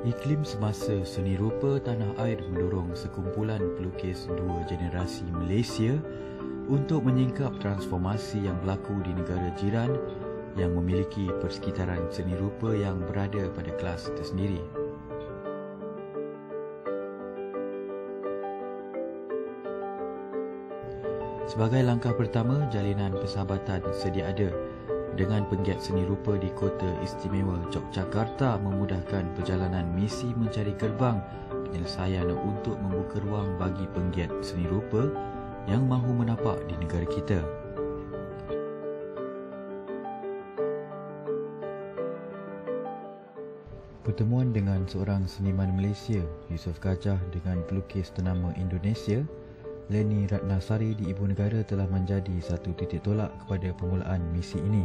Iklim semasa seni rupa tanah air mendorong sekumpulan pelukis dua generasi Malaysia untuk menyingkap transformasi yang berlaku di negara jiran yang memiliki persekitaran seni rupa yang berada pada kelas tersendiri. Sebagai langkah pertama, jalinan persahabatan sedia ada dengan penggiat seni rupa di Kota Istimewa Yogyakarta memudahkan perjalanan misi mencari gerbang penyelesaian untuk membuka ruang bagi penggiat seni rupa yang mahu menapak di negara kita. Pertemuan dengan seorang seniman Malaysia, Yusof Gajah, dengan pelukis ternama Indonesia, Leni Ratnasari di ibu negara telah menjadi satu titik tolak kepada permulaan misi ini.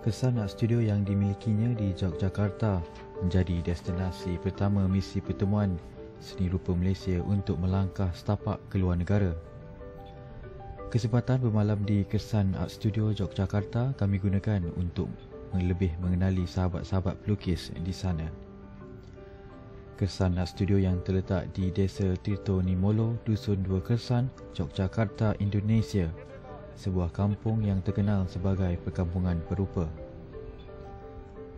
Kesan Art Studio yang dimilikinya di Yogyakarta menjadi destinasi pertama misi pertemuan seni rupa Malaysia untuk melangkah setapak ke luar negara. Kesempatan bermalam di Kesan Art Studio Yogyakarta kami gunakan untuk lebih mengenali sahabat-sahabat pelukis di sana. Kesan Art Studio yang terletak di Desa Tirto Nimolo, Dusun 2 Kesan, Yogyakarta, Indonesia, sebuah kampung yang terkenal sebagai perkampungan perupa.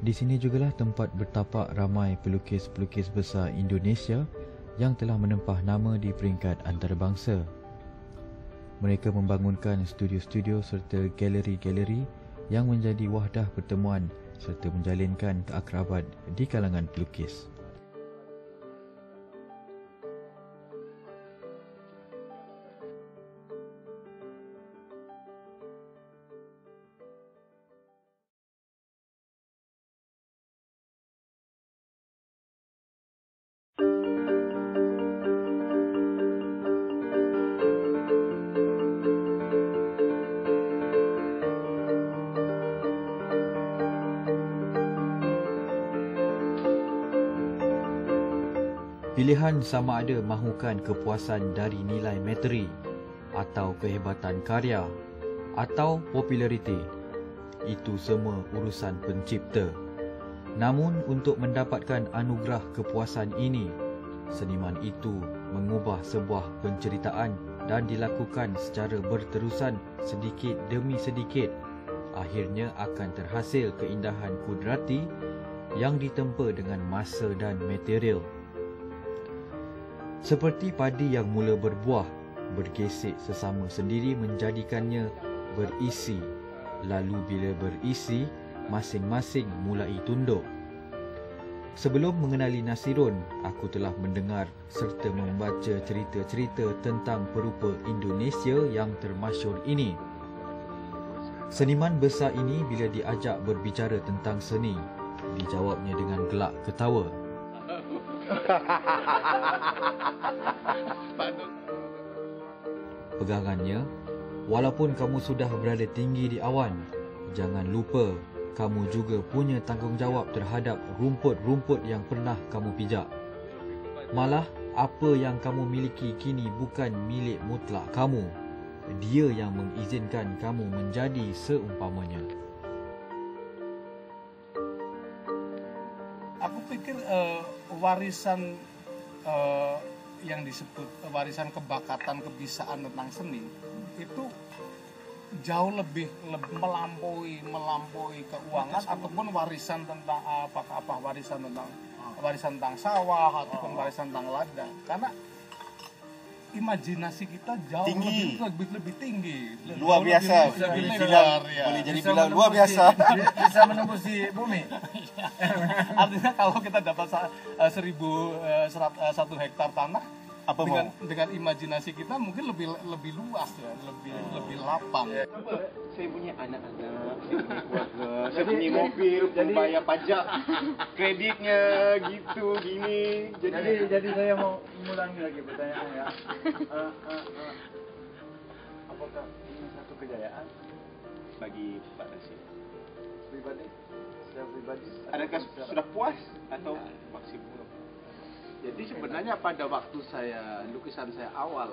Di sini jugalah tempat bertapak ramai pelukis-pelukis besar Indonesia yang telah menempah nama di peringkat antarabangsa. Mereka membangunkan studio-studio serta galeri-galeri yang menjadi wahdah pertemuan serta menjalinkan keakraban di kalangan pelukis. Pilihan sama ada mahukan kepuasan dari nilai materi atau kehebatan karya atau populariti. Itu semua urusan pencipta. Namun untuk mendapatkan anugerah kepuasan ini, seniman itu mengubah sebuah penceritaan dan dilakukan secara berterusan sedikit demi sedikit. Akhirnya akan terhasil keindahan kudrati yang ditempa dengan masa dan material. Seperti padi yang mula berbuah, bergesek sesama sendiri menjadikannya berisi. Lalu bila berisi, masing-masing mulai tunduk. Sebelum mengenali Nasirun, aku telah mendengar serta membaca cerita-cerita tentang perupa Indonesia yang termasyhur ini. Seniman besar ini bila diajak berbicara tentang seni, dijawabnya dengan gelak ketawa. Pegangannya, walaupun kamu sudah berada tinggi di awan, jangan lupa kamu juga punya tanggungjawab terhadap rumput-rumput yang pernah kamu pijak. Malah, apa yang kamu miliki kini bukan milik mutlak kamu. Dia yang mengizinkan kamu menjadi seumpamanya. Aku pikir warisan yang disebut warisan kebakatan kebisaan tentang seni itu jauh lebih melampaui keuangan ataupun warisan tentang warisan tentang sawah ataupun warisan tentang ladang, karena imajinasi kita jauh tinggi. lebih tinggi, Luar biasa. Boleh jadi bilang luar biasa. Bisa menembus di bumi. Artinya kalau kita dapat 1.100 hektar tanah, Apa dengan imajinasi kita mungkin lebih luas ya, lebih lapang. Saya punya anak-anak, saya punya keluarga, saya punya mobil, bayar pajak, kreditnya gitu gini. Jadi saya mau mengulangi lagi pertanyaan ya. Apakah ini satu kejayaan bagi Pak Nasir? pribadi? Secara pribadi? Adakah sudah puas atau masih belum? Jadi sebenarnya pada waktu lukisan saya awal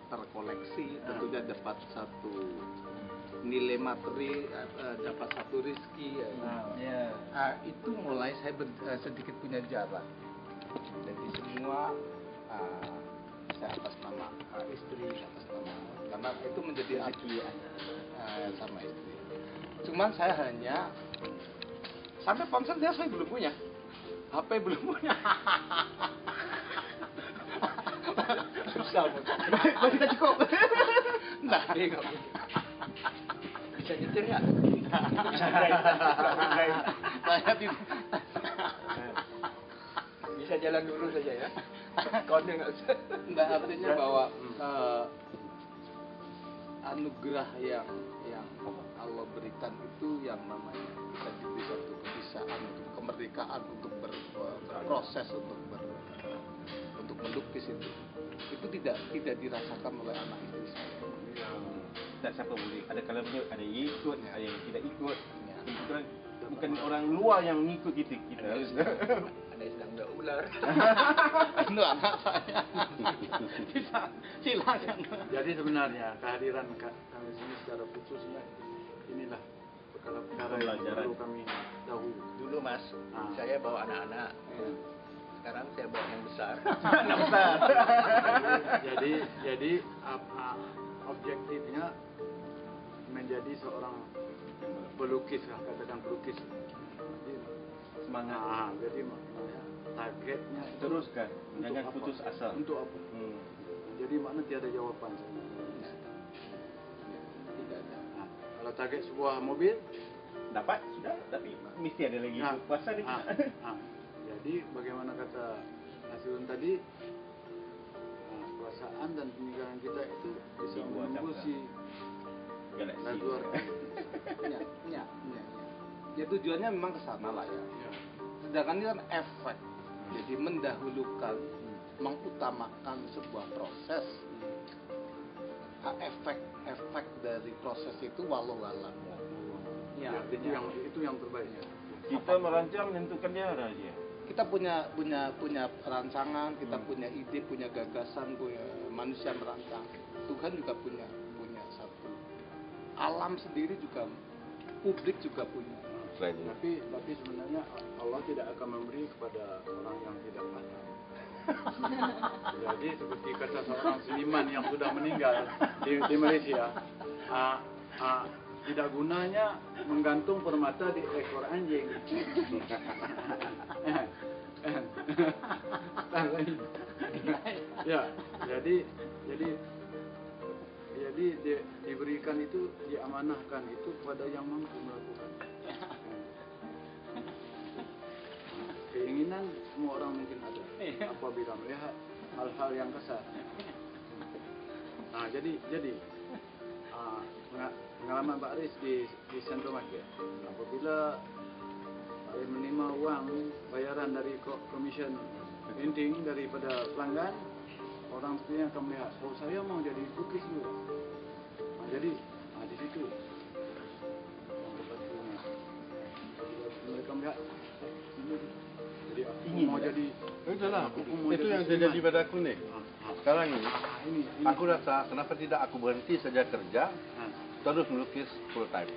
terkoleksi, tentunya dapat satu nilai materi, dapat satu rezeki. Ya. Itu mulai saya sedikit punya jarak. Jadi semua saya atas nama istri, atas nama, karena itu menjadi rezeki sama istri. Cuman saya hanya sampai ponsel dia saya belum punya, HP belum punya. Susah, Bos. Kita cukup. Nah, bisa nyetir ya? Saya tidak. Bisa jalan dulu saja ya. Konnya nggak usah. Nggak, artinya bahwa anugerah yang Allah berikan itu yang namanya bisa diberi satu kebisaan, untuk kemerdekaan, untuk berproses, untuk melukis itu tidak dirasakan oleh anak istri saya. Tak siapa boleh. Ada kalanya ada yang ikut, ada yang tidak ikut. Ya. Bukan orang luar yang ngikut kita. Ada yang sedang berular. Itu anak saya. Silakan. Jadi sebenarnya kehadiran kami sini secara khususnya inilah perkara-perkara yang perlu kami tahu. Dulu Mas, saya bawa anak-anak. Sekarang saya bawa yang besar. Anak besar. Jadi objektifnya menjadi seorang pelukis lah, katakan pelukis. Jadi, Semangat. Jadi maknanya targetnya itu Teruskan, untuk jangan apa? putus asa. Untuk apa? Jadi makna tiada jawaban. Tidak ada. Kalau target sebuah mobil, Dapat sudah, tapi mesti ada lagi puasa dia. Jadi bagaimana kata Nasirun tadi, perasaan dan pemikiran kita itu bisa Dibuat menembus Galaksi. luar. Ya. Ya tujuannya memang ke sana lah ya. Sedangkan ini kan efek. Jadi mendahulukan, mengutamakan sebuah proses. Efek dari proses itu walau alam. Ya, Itu yang terbaiknya. Kita merancang menentukan dia aja. kita punya rancangan, kita punya ide, punya gagasan, punya manusia merancang. Tuhan juga punya satu. Alam sendiri juga, publik juga punya. Tapi sebenarnya Allah tidak akan memberi kepada orang yang tidak paham. Jadi seperti kata seorang seniman yang sudah meninggal di Malaysia, tidak gunanya menggantung permata di ekor anjing. Ya, jadi diberikan itu, diamanahkan itu kepada yang mampu melakukan. Keinginan semua orang mungkin ada apabila melihat hal-hal yang kasar. Nah, jadi pengalaman Pak Aris di Central Market, apabila Pak Aris menerima uang bayaran dari commission printing daripada pelanggan, orang sebenarnya akan melihat, oh saya mau jadi lukis juga. Nah, jadi di situ mereka melihat jadi aku mau jadi Itulah, aku mau itu jadi yang seniman. terjadi pada aku nih. Sekarang ini, ini aku rasa kenapa tidak aku berhenti saja kerja, terus melukis full time.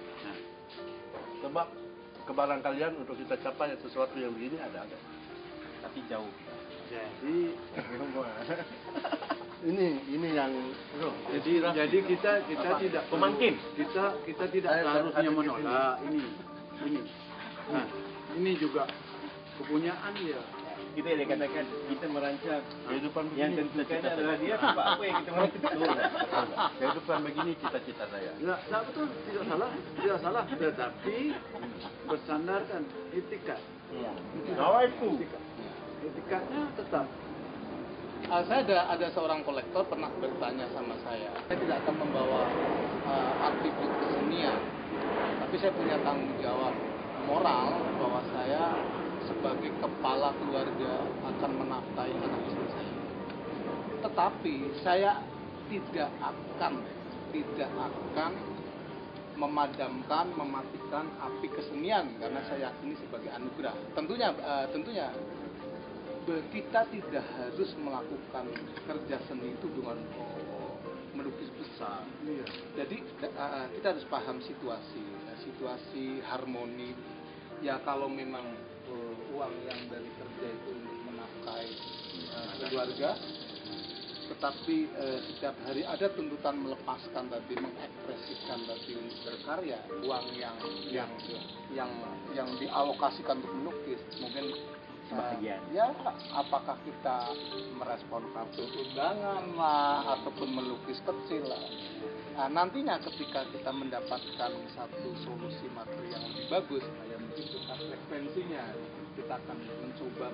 Sebab kebaran kalian untuk kita capai sesuatu yang begini ada. Tapi jauh. jadi Ini yang jadi kita tidak Pemangkin. kita tidak seharusnya menolak ini. Nah, ini juga kepunyaan dia. Kita yang katakan kita merancang kehidupan yang begini. tentukan adalah dia apa yang kita merancang. Kehidupan begini cita-cita saya. Tidak betul, tidak salah, tetapi bersandarkan etika. Nah itu. Etikanya tetap. Saya ada seorang kolektor pernah bertanya sama saya tidak akan membawa atribut kesenian, tapi saya punya tanggung jawab moral bahwa saya sebagai kepala keluarga akan menafkahi anak istri saya. Tetapi saya tidak akan mematikan api kesenian karena saya yakini sebagai anugerah. Tentunya kita tidak harus melakukan kerja seni itu dengan melukis berkuasa. Jadi kita harus paham situasi harmoni. Ya kalau memang uang yang dari kerja itu untuk menafkahi keluarga, tetapi setiap hari ada tuntutan melepaskan tadi, mengekspresikan tadi untuk berkarya, uang yang dialokasikan untuk melukis mungkin Sebagian. ya apakah kita merespon kartu undangan lah ataupun melukis kecil lah. Nah, nantinya ketika kita mendapatkan satu solusi materi yang lebih bagus, ya mungkin kita frekuensinya kita akan mencoba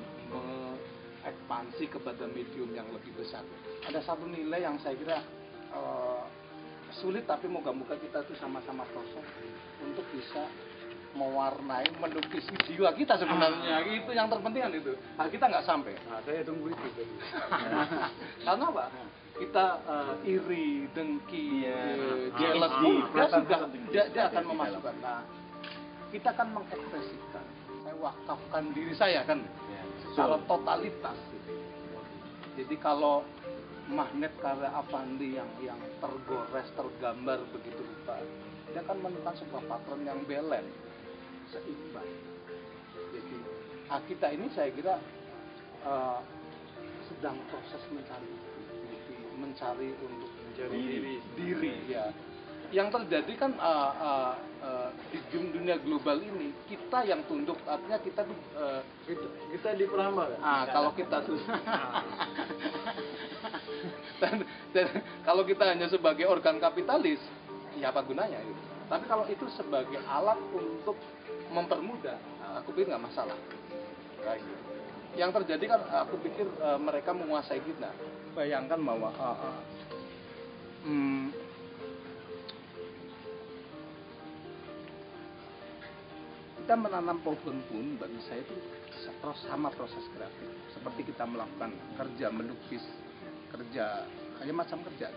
ekspansi kepada medium yang lebih besar. Ada satu nilai yang saya kira sulit, tapi moga-moga kita itu sama-sama proses untuk bisa mewarnai, melukisi jiwa kita sebenarnya. Itu yang terpenting kan itu. Nah, kita nggak sampai. Nah, saya tunggu itu tadi. Karena apa? Kita iri, dengki, jealous, dia akan memasukkan. Nah, kita akan mengekspresikan. Saya wakafkan diri saya kan. Secara totalitas. Jadi kalau magnet karya Avandi yang tergores, tergambar begitu rupa, dia akan menemukan sebuah patron yang balance, seimbang. Jadi kita ini saya kira sedang proses mencari untuk menjadi diri ya. Yang terjadi kan di dunia global ini kita yang tunduk, artinya kita tuh Kita di Prama kan? kalau kita tuh dan kalau kita hanya sebagai organ kapitalis, ya apa gunanya itu? Tapi kalau itu sebagai alat untuk mempermudah, aku pikir nggak masalah. Yang terjadi kan, aku pikir mereka menguasai kita. Bayangkan bahwa kita menanam pohon pun bagi saya itu sama proses kreatif. Seperti kita melakukan kerja melukis, kerja hanya macam kerja.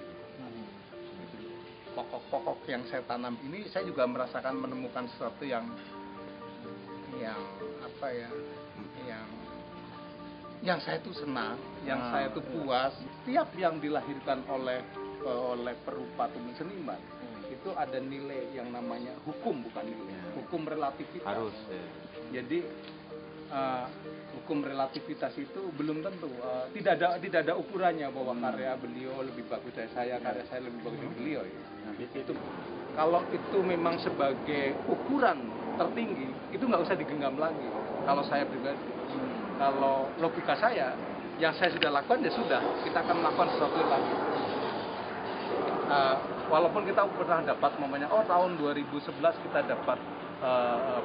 Pokok-pokok yang saya tanam ini saya juga merasakan menemukan sesuatu yang apa ya, yang saya itu senang, yang saya itu puas. Setiap yang dilahirkan oleh perupa atau seniman itu ada nilai yang namanya hukum, bukan nilai, hukum relativitas. Harus. Jadi hukum relativitas itu belum tentu, tidak ada ukurannya bahwa karya beliau lebih bagus dari saya, karya saya lebih bagus dari beliau. Itu kalau itu memang sebagai ukuran tertinggi, itu nggak usah digenggam lagi. Kalau saya pribadi, kalau logika saya, yang saya sudah lakukan ya sudah, kita akan melakukan sesuatu lagi. Walaupun kita pernah dapat momennya, tahun 2011 kita dapat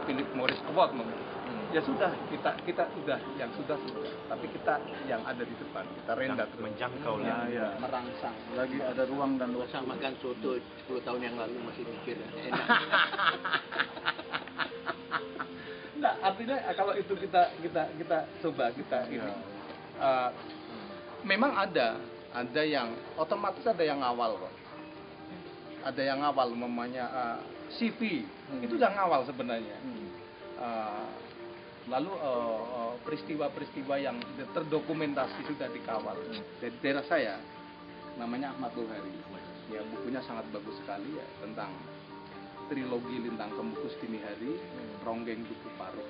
Philip Morris Award, ya sudah, kita sudah, yang sudah, tapi kita yang ada di depan, kita rendah terus, menjangkau ya. merangsang. Lagi ada ruang dan waktu. Masa makan soto 10 tahun yang lalu masih mikir enak. Nah, artinya kalau itu kita coba ini, memang ada yang otomatis, ada yang ngawal kok. Ada yang ngawal, namanya CV, itu udah ngawal sebenarnya. Lalu peristiwa-peristiwa yang terdokumentasi sudah dikawal. Dari daerah saya, namanya Ahmad Lohari. Ya, bukunya sangat bagus sekali ya, tentang trilogi Lintang Kemukus Dini Hari, Ronggeng Duku Paruk.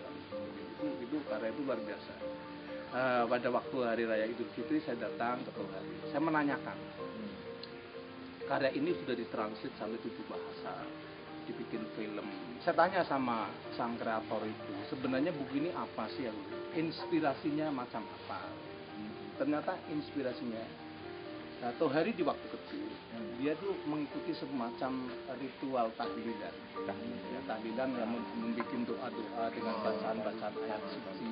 Itu karya itu luar biasa. Pada waktu Hari Raya Idul Fitri saya datang ke Lohari. Saya menanyakan, karya ini sudah ditranslate sampai 7 bahasa, dibikin film. Saya tanya sama sang kreator itu, sebenarnya buku ini apa sih yang inspirasinya macam apa? Ternyata inspirasinya, Tohari di waktu kecil dia tuh mengikuti semacam ritual tahlilan. Tahlilan yang membuat doa-doa dengan bacaan-bacaan ayat suci.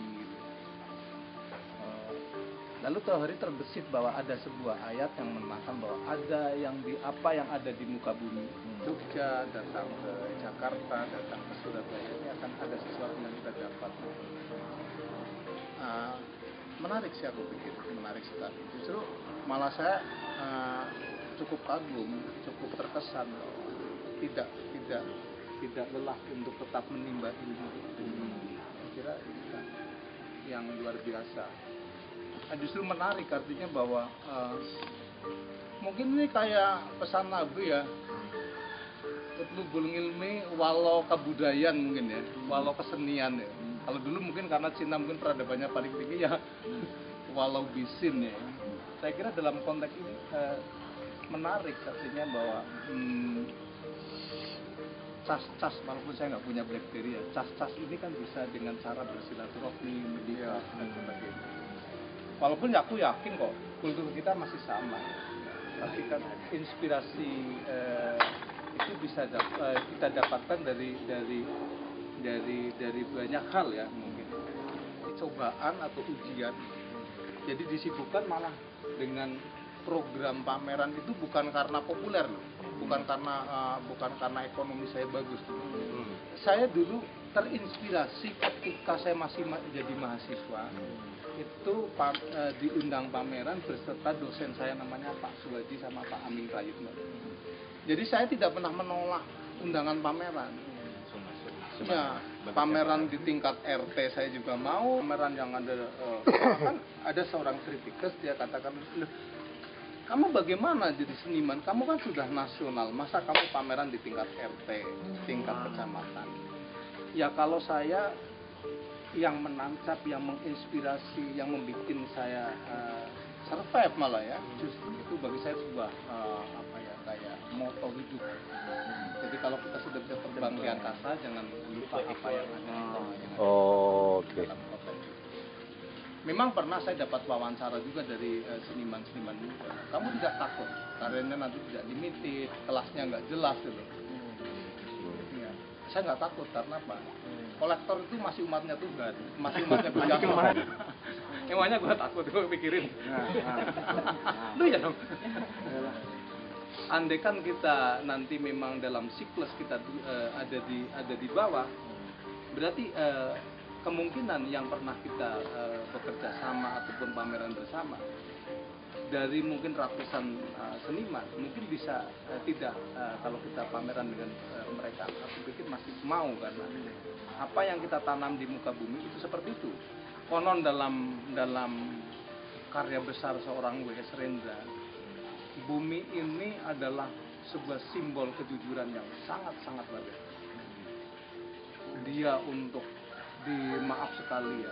Lalu Tohari terbesit bahwa ada sebuah ayat yang menerangkan bahwa ada yang ada di muka bumi, Jogja, datang ke Jakarta, datang ke Surabaya, ini akan ada sesuatu yang kita dapat. Menarik sih, aku pikir menarik sekali. Justru malah saya cukup kagum, cukup terkesan bahwa tidak lelah untuk tetap menimba ilmu. Saya kira itu kan yang luar biasa. Justru menarik, artinya bahwa mungkin ini kayak pesan Nabi ya. Utlubul ilmi walau kebudayaan mungkin ya, walau kesenian ya. Kalau dulu mungkin karena Cina mungkin peradabannya paling tinggi ya, walau bisin ya. Saya kira dalam konteks ini menarik artinya bahwa cas-cas, walaupun saya nggak punya BlackBerry ya, cas-cas ini kan bisa dengan cara bersilaturahmi, media dan sebagainya. Walaupun aku yakin kok kultur kita masih sama, tapi kan inspirasi itu bisa kita dapatkan dari banyak hal ya, mungkin cobaan atau ujian. Jadi disibukkan malah dengan program pameran itu bukan karena populer loh, bukan karena ekonomi saya bagus. Saya dulu terinspirasi ketika saya masih jadi mahasiswa, itu diundang pameran beserta dosen saya namanya Pak Suwaji sama Pak Amin Prayitno. Jadi saya tidak pernah menolak undangan pameran. Ya, pameran di tingkat RT saya juga mau, pameran yang ada kan ada seorang kritikus dia katakan, kamu bagaimana jadi seniman? Kamu kan sudah nasional, masa kamu pameran di tingkat RT, tingkat kecamatan? Ya kalau saya yang menancap, yang menginspirasi, yang membuat saya survive malah ya, justru itu bagi saya sebuah kayak moto hidup. Jadi kalau kita sudah bisa terbang di angkasa, jangan lupa apa yang ada. Oke. Memang pernah saya dapat wawancara juga dari seniman-seniman muda. Kamu tidak takut karyanya nanti tidak limited, kelasnya nggak jelas gitu. Ya, saya nggak takut karena apa? Kolektor itu masih umatnya Tuhan, masih umatnya Tuhan. Emangnya gue takut, gue pikirin. Lu ya dong. Andai kan kita nanti memang dalam siklus kita ada di bawah, berarti kemungkinan yang pernah kita bekerja sama ataupun pameran bersama dari mungkin ratusan seniman mungkin bisa tidak kalau kita pameran dengan mereka, aku pikir masih mau karena apa yang kita tanam di muka bumi itu seperti itu. Konon dalam karya besar seorang W.S. Rendra, bumi ini adalah sebuah simbol kejujuran yang sangat-sangat luar biasa. Dia untuk maaf sekali ya,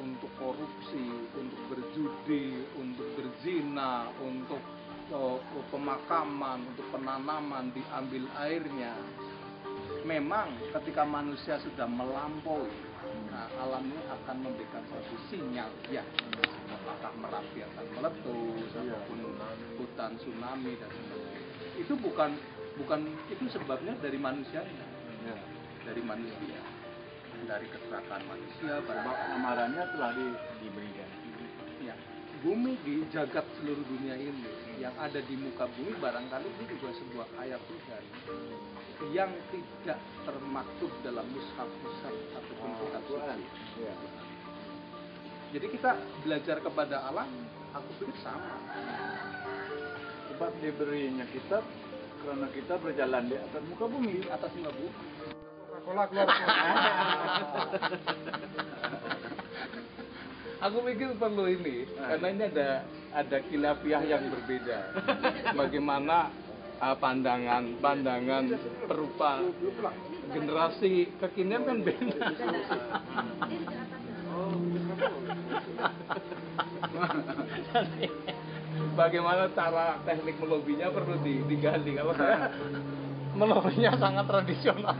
untuk korupsi, untuk berjudi, untuk berzina, untuk pemakaman, untuk penanaman, diambil airnya. Memang ketika manusia sudah melampaui, alam ini akan memberikan suatu sinyal ya, apakah Merapi akan meletus ataupun hutan tsunami dan sebagainya. Itu bukan itu sebabnya dari manusianya, dari manusia, dari kecelakaan manusia. Amarannya telah diberikan. Ya, bumi di jagat seluruh dunia ini, yang ada di muka bumi barangkali itu juga sebuah ayat Tuhan yang tidak termaktub dalam mushaf ataupun kitab suci. Jadi kita belajar kepada alam, aku pikir sama. Sebab diberinya kitab karena kita berjalan di atas muka bumi. Di atas muka bumi. Aku pikir perlu ini, karena ini ada khilafiah yang berbeda. Bagaimana pandangan perupa generasi kekinian kan beda. Bagaimana cara teknik melobinya perlu digali. Kalau saya melobinya sangat tradisional.